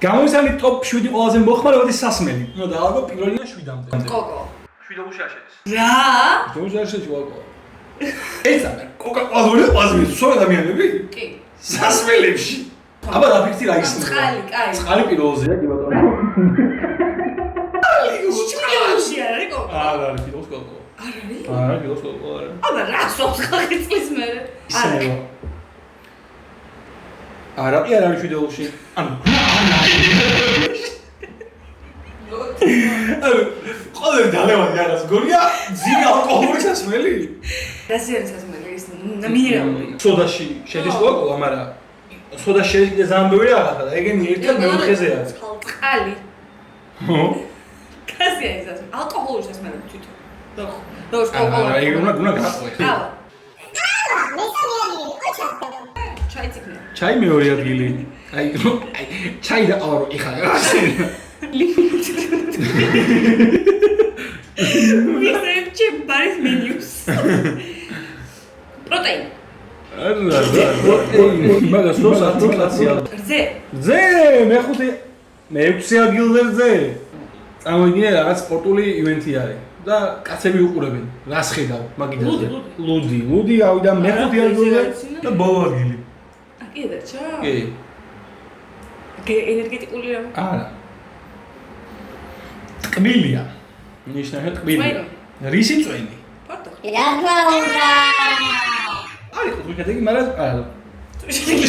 გამოვიცანით ტოპ 7 ყველაზე მოხმარებადი სასმელი. ნუ და ალბათ პირველიდან 7-მდე. კოკო. 7-ში არის. რა? 7-ში არის კოკო. ეცა კოკა-კოლას სულ ადამიანები? კი. სასმელებში. აბა დაფიქცი რა ისმის. წყალი, კაი. წყალი პირველზეა კი ბატონო. შუაში არის კოკო. არა, ფილოს კოკო. არ არის? არა, ფილოს კოკო არა. აბა რა სოფს ხალხი წლის მერე? ისაა. არა, კი არ არის ვიდეოში. ანუ ყოველ დალევანი არის გორია ძილი ალკოჰოლის სასმელი. რასი არის სასმელი ის მინერალური. სოდაში შედის კოკო, მაგრამ სოდაში შეიძლება ძალიან ბევრი აღარ და ეგენი ერთად მეოთხეზე არის. წყალი. ხო? კასი არის სასმელი. ალკოჰოლური სასმელი თვითონ. რო კოკო. არა, ეგ უნდა გაყვე. ალა. ჩაი ციკნე. ჩაი მეორე ადგილი. აი, ჩაი და არო იხარა. ვისებ ჩემბარის მენიუს. პროტეინი. არა, მაგას რო სარტიკლაცია. ზე. ზე, მე-6 ადგილზე ზე. წარმოიდგინე რაღაც სპორტული ივენთი არის და კაცები უყურებენ. რას ხედავ მაგიდაზე? ლუდი ავიდა მე-5 ადგილზე და ბოლო ადგილი. აკი დარჩა? კი. ენერგეტიკული რა? არა. ტკბილია. ნიშნავენ ტკბილია. რისი წვენი? პორტო. რა თქმა უნდა. არის ხო შედეგი, მაგრამ არა. შედეგი.